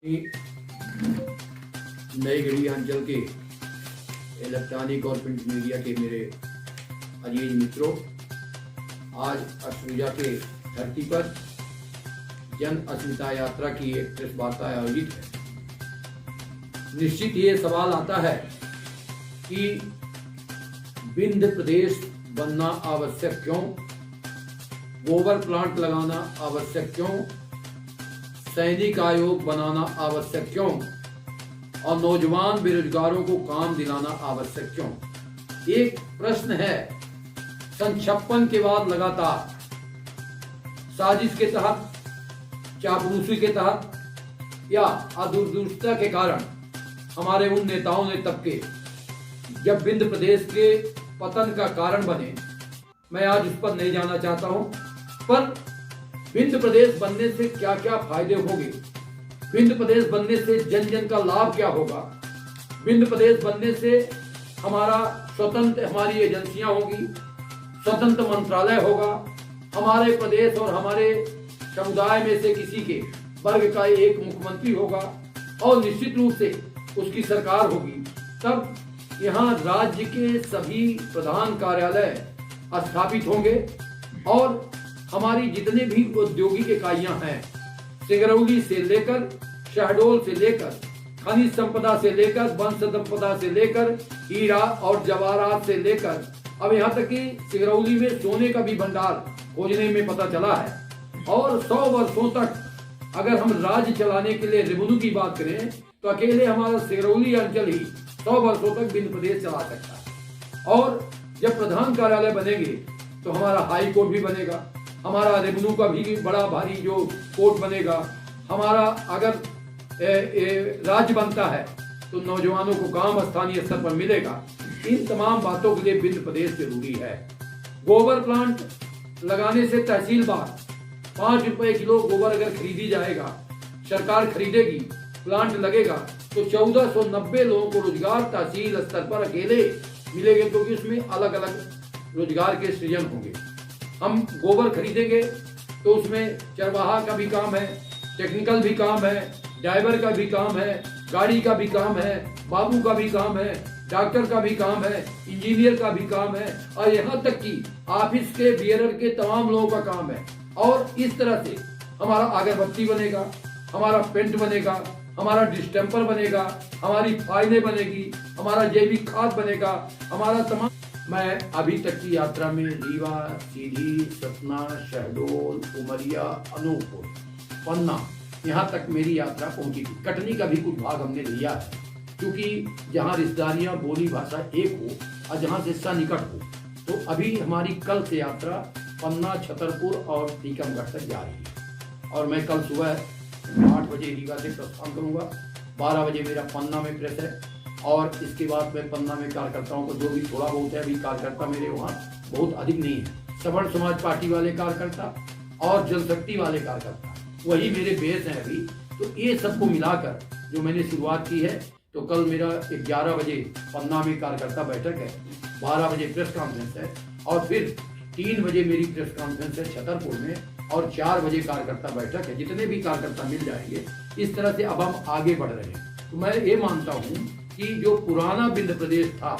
नई गढ़ी अंचल के इलेक्ट्रॉनिक और प्रिंट मीडिया के मेरे अजीज मित्रों, आज अष्टभुजा के धरती पर जन अस्मिता यात्रा की एक प्रेस वार्ता आयोजित है। निश्चित ये सवाल आता है कि विंध्य प्रदेश बनना आवश्यक क्यों, गोबर प्लांट लगाना आवश्यक क्यों, सैनिक आयोग बनाना आवश्यक क्यों और नौजवान बेरोजगारों को काम दिलाना आवश्यक क्यों। एक प्रश्न है। सन 56 के बाद लगातार साजिश के तहत, चापलूसी के तहत या अदूरदर्शिता के कारण हमारे उन नेताओं ने तबके जब विंध्य प्रदेश के पतन का कारण बने, मैं आज उस पर नहीं जाना चाहता हूं, पर विंध्य प्रदेश बनने से क्या क्या फायदे होंगे, विंध्य प्रदेश बनने से जन जन का लाभ क्या होगा, विंध्य प्रदेश बनने से हमारा स्वतंत्र, हमारी एजेंसियां होगी, स्वतंत्र मंत्रालय होगा, हमारे प्रदेश और हमारे समुदाय में से किसी के वर्ग का एक मुख्यमंत्री होगा और निश्चित रूप से उसकी सरकार होगी। तब यहाँ राज्य के सभी प्रधान कार्यालय स्थापित होंगे और हमारी जितने भी औद्योगिक इकाइयां हैं, सिंगरौली से लेकर शहडोल से लेकर खनिज संपदा से लेकर वन संपदा से लेकर हीरा और जवाहरात से लेकर अब यहाँ तक कि सिंगरौली में सोने का भी भंडार खोजने में पता चला है। और 100 वर्षों तक अगर हम राज्य चलाने के लिए रेवेन्यू की बात करें तो अकेले हमारा सिंगरौली अंचल ही 100 वर्षों तक विंध्य प्रदेश चला सकता है। और जब प्रधान कार्यालय बनेंगे तो हमारा हाई कोर्ट भी बनेगा, हमारा रेवेन्यू का भी बड़ा भारी जो कोर्ट बनेगा, हमारा अगर राज्य बनता है तो नौजवानों को काम स्थानीय स्तर पर मिलेगा। इन तमाम बातों के लिए विंध्य प्रदेश जरूरी है। गोबर प्लांट लगाने से तहसीलवार 5 रुपए किलो गोबर अगर खरीदी जाएगा, सरकार खरीदेगी, प्लांट लगेगा तो 1490 लोगों को रोजगार तहसील स्तर पर अकेले मिलेंगे, क्योंकि उसमें अलग अलग रोजगार के सृजन होंगे। हम गोबर खरीदेंगे तो उसमें चरवाहा का भी काम है, टेक्निकल भी काम है, ड्राइवर का भी काम है, गाड़ी का भी काम है, बाबू का भी काम है, डॉक्टर का भी काम है, इंजीनियर का भी काम है और यहाँ तक कि ऑफिस के बियरर के तमाम लोगों का काम है। और इस तरह से हमारा अगरबत्ती बनेगा, हमारा पेंट बनेगा, हमारा डिस्टेम्पर बनेगा, हमारी फाइलें बनेगी, हमारा जैविक खाद बनेगा, हमारा तमाम। मैं अभी तक की यात्रा में रीवा, सीधी, सतना, शहडोल, उमरिया, अनूपपुर, पन्ना, यहाँ तक मेरी यात्रा पहुंची थी। कटनी का भी कुछ भाग हमने लिया है, क्योंकि जहाँ रिश्तेदारियाँ, बोली भाषा एक हो और जहाँ से निकट हो। तो अभी हमारी कल से यात्रा पन्ना, छतरपुर और टीकमगढ़ तक जा रही है और मैं कल सुबह 8 बजे रीवा से प्रस्थान करूँगा। 12 बजे मेरा पन्ना में प्रेस है और इसके बाद मैं पन्ना में कार्यकर्ताओं को, जो भी थोड़ा बहुत है, अभी कार्यकर्ता मेरे वहाँ बहुत अधिक नहीं है, सवर्ण समाज पार्टी वाले कार्यकर्ता और जनशक्ति वाले कार्यकर्ता, वही मेरे बेस हैं अभी। तो ये सबको मिलाकर जो मैंने शुरुआत की है, तो कल मेरा 11 बजे पन्ना में कार्यकर्ता बैठक है, 12 बजे प्रेस कॉन्फ्रेंस है और फिर 3 बजे मेरी प्रेस कॉन्फ्रेंस है छतरपुर में और 4 बजे कार्यकर्ता बैठक है। जितने भी कार्यकर्ता मिल जाएंगे, इस तरह से अब हम आगे बढ़ रहे हैं। तो मैं ये मानता हूँ कि जो पुराना विंध्य प्रदेश था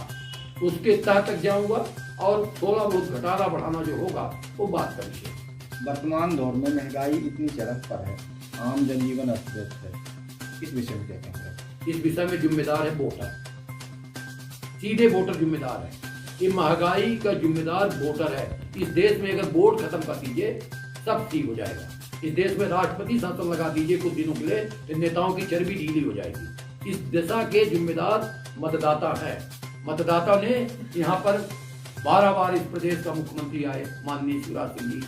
उसके तह तक जाऊंगा और थोड़ा बहुत घटाना बढ़ाना जो होगा वो बात का विषय। वर्तमान दौर में महंगाई इतनी चरम पर है, आम जनजीवन अस्त व्यस्त है, इस विषय में क्या कहते हैं? इस विषय में जिम्मेदार है वोटर, सीधे वोटर जिम्मेदार है। ये महंगाई का जिम्मेदार वोटर है। इस देश में अगर वोट खत्म कर दीजिए सब ठीक हो जाएगा। इस देश में राष्ट्रपति शासन लगा दीजिए कुछ दिनों के लिए, तो नेताओं की चर्बी ढीली हो जाएगी। इस दिशा के जिम्मेदार मतदाता है। मतदाता ने यहाँ पर 12 बार इस प्रदेश का मुख्यमंत्री आए, माननीय शिवराज सिंह जी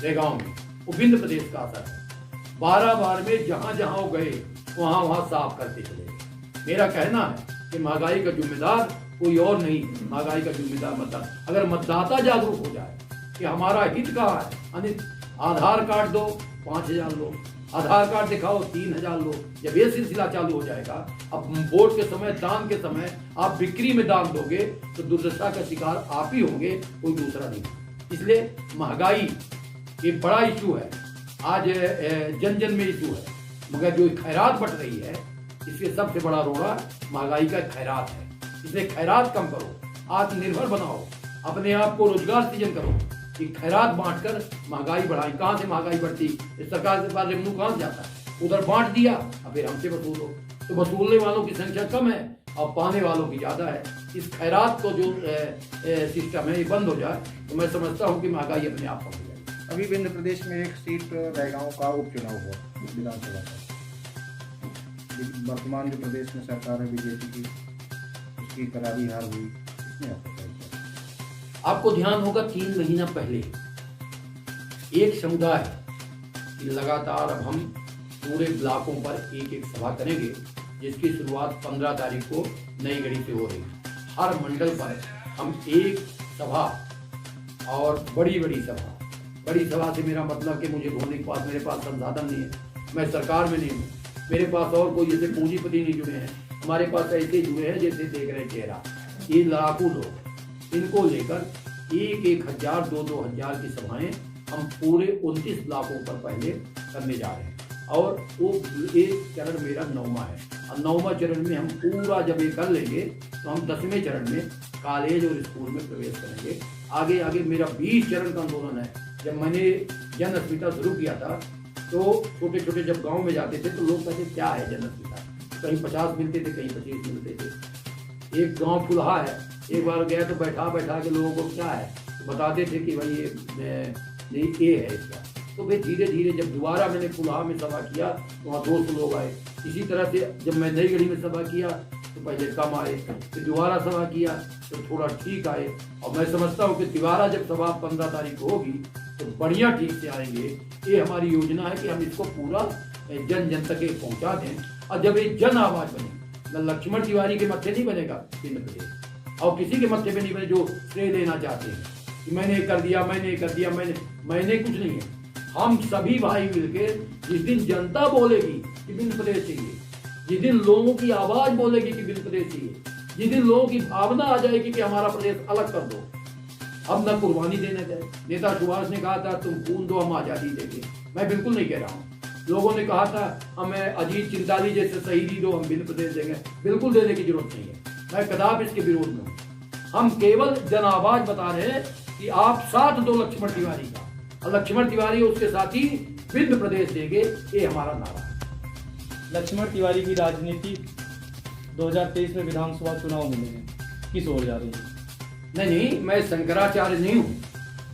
रेगांव में, वो विंध्य प्रदेश का असर है। 12 बार में जहां जहां वो गए वहां साफ करते चले गए। मेरा कहना है कि महंगाई का जिम्मेदार कोई और नहीं, महंगाई का जिम्मेदार मतदाता। अगर मतदाता जागरूक हो जाए कि हमारा हित कहाँ है, आधार कार्ड दो 5000 लो, आधार कार्ड दिखाओ 3000 लो, जब ये सिलसिला चालू हो जाएगा, अब वोट के समय, दान के समय आप बिक्री में दान दोगे तो दुर्दशा का शिकार आप ही होंगे, कोई दूसरा नहीं। इसलिए महंगाई एक बड़ा इशू है, आज जन जन में इशू है। मगर जो खैरात बट रही है, इसके सबसे बड़ा रोड़ा महंगाई का खैरात है। इसलिए खैरात कम करो, आत्मनिर्भर बनाओ, अपने आप को रोजगार सृजन करो कि खैरात बांटकर महंगाई बढ़ाई। कहाँ से महंगाई बढ़ती? इस सरकार के पास रेवेन्यू कहाँ से जाता है? उधर बांट दिया, अब फिर हमसे वसूलो। तो वसूलने वालों की संख्या कम है और पाने वालों की ज्यादा है। इस खैरात को जो सिस्टम है ये बंद हो जाए तो मैं समझता हूँ कि महंगाई अपने आप कम हो जाएगी। अभी विंध्य प्रदेश में एक सीट रैगांव का उपचुनाव हुआ विधानसभा का। वर्तमान जो प्रदेश में सरकार है बीजेपी की, उसकी करारी हार हुई, इसमें आपको क्या लगता है? आपको ध्यान होगा 3 महीना पहले एक समुदाय कि लगातार अब हम पूरे ब्लॉकों पर एक एक सभा करेंगे, जिसकी शुरुआत 15 तारीख को नई गढ़ी से हो रही है। हर मंडल पर हम एक सभा और बड़ी बड़ी सभा से मेरा मतलब कि मुझे घूमने के पास मेरे पास संसाधन नहीं है, मैं सरकार में नहीं हूँ, मेरे पास और कोई जैसे पूंजीपति नहीं जुड़े हैं, हमारे पास ऐसे जुड़े हैं जैसे देख रहे चेहरा, ये लड़ाकू लोग, इनको लेकर 1,000 2,000 की सभाएं हम पूरे 29 ब्लॉकों पर पहले करने जा रहे हैं। और वो एक चरण मेरा 9वां है और 9वां चरण में हम पूरा जब ये कर लेंगे तो हम 10वें चरण में कॉलेज और स्कूल में प्रवेश करेंगे। आगे मेरा 20 चरण का आंदोलन है। जब मैंने जन अस्मिता शुरू किया था तो छोटे छोटे जब गांव में जाते थे तो लोग कहते क्या है जन अस्मिता, कहीं 50 मिलते थे, कहीं 25 मिलते थे। एक गांव फुलहा है, एक बार गया तो बैठा के लोगों को क्या है तो बताते थे कि भाई ये है इसका। तो फिर धीरे धीरे जब दोबारा मैंने फुलहा में सभा किया तो वहाँ 200 लोग आए। इसी तरह से जब मैं नई गढ़ी में सभा किया तो पहले कम आए, फिर दोबारा सभा किया तो थोड़ा ठीक आए। और मैं समझता हूँ कि दोबारा जब सभा 15 तारीख को होगी तो बढ़िया ठीक से आएंगे। ये हमारी योजना है कि हम इसको पूरा जन जन तक पहुँचा दें। और जब ये जन आवाज बने, लक्ष्मण तिवारी के मत्थे नहीं बनेगा विंध्य प्रदेश और किसी के मत्थे पे नहीं बने जो श्रेय लेना चाहते हैं कि मैंने कर दिया, मैंने कुछ नहीं है। हम सभी भाई मिलकर जिस दिन जनता बोलेगी कि विंध्य प्रदेश चाहिए, जिस दिन लोगों की आवाज बोलेगी कि विंध्य प्रदेश चाहिए, जिस दिन लोगों की भावना आ जाएगी कि हमारा प्रदेश अलग कर दो, हम न कुर्बानी देने जाए। नेता सुभाष ने कहा था तुम खून दो हम आजादी देंगे, मैं बिल्कुल नहीं कह रहा हूँ। लोगों ने कहा था हमें अजीत चिंताली जैसे शहीदी दो हम विंध्य प्रदेश देंगे, बिल्कुल देने की जरूरत नहीं है। मैं कदापि इसके विरोध में हूँ। हम केवल जन आवाज बता रहे हैं कि आप साथ दो लक्ष्मण तिवारी का, और लक्ष्मण तिवारी उसके साथ ही विंध्य प्रदेश देंगे, ये हमारा नारा है। लक्ष्मण तिवारी की राजनीति 2023 में विधानसभा चुनाव मिले हैं, किस ओर जा रही है? नहीं, मैं शंकराचार्य नहीं हूँ।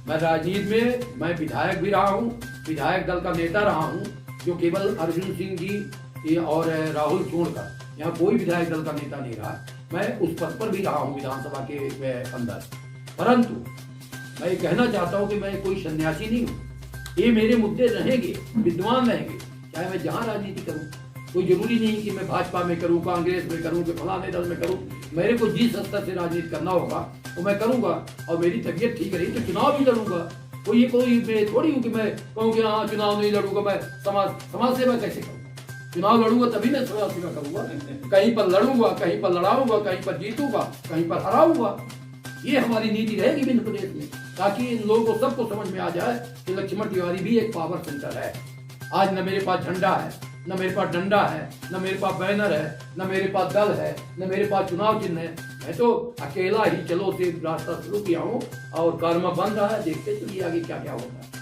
मैं राजनीति में मैं विधायक भी रहा हूँ, विधायक दल का नेता रहा हूँ, जो केवल अर्जुन सिंह जी और राहुल छोड़कर यहाँ कोई विधायक दल का नेता नहीं रहा। मैं उस पद पर भी रहा हूँ विधानसभा के अंदर। परंतु मैं ये कहना चाहता हूँ कि मैं कोई सन्यासी नहीं हूँ। ये मेरे मुद्दे रहेंगे, विद्वान रहेंगे, चाहे मैं जहाँ राजनीति करूँ। कोई जरूरी नहीं कि मैं भाजपा में करूँ, कांग्रेस में करूँ, कि फलाने दल में करूँ। मेरे को जिस स्तर से राजनीति करना होगा वो मैं करूँगा और मेरी तबीयत ठीक रही तो चुनाव भी लड़ूंगा। कोई मैं थोड़ी हूँ कि मैं कहूँ कि हाँ चुनाव नहीं लड़ूंगा, मैं समाज सेवा कैसे करूँगा? चुनाव लड़ूंगा तभी मैं समाज सेवा करूँगा। कहीं पर लड़ूंगा, कहीं पर लड़ाऊंगा, कहीं पर जीतूंगा, कहीं पर हराऊंगा। ये हमारी नीति रहेगी विंध्य प्रदेश में, ताकि इन लोगों को सबको समझ में आ जाए कि लक्ष्मण तिवारी भी एक पावर सेंटर है। आज न मेरे पास झंडा है, न मेरे पास डंडा है, न मेरे पास बैनर है, न मेरे पास दल है, न मेरे पास चुनाव चिन्ह है। मैं तो अकेला ही चलो से रास्ता शुरू किया हूँ और कर्म बन रहा है। देखते चलिए आगे क्या क्या होता है।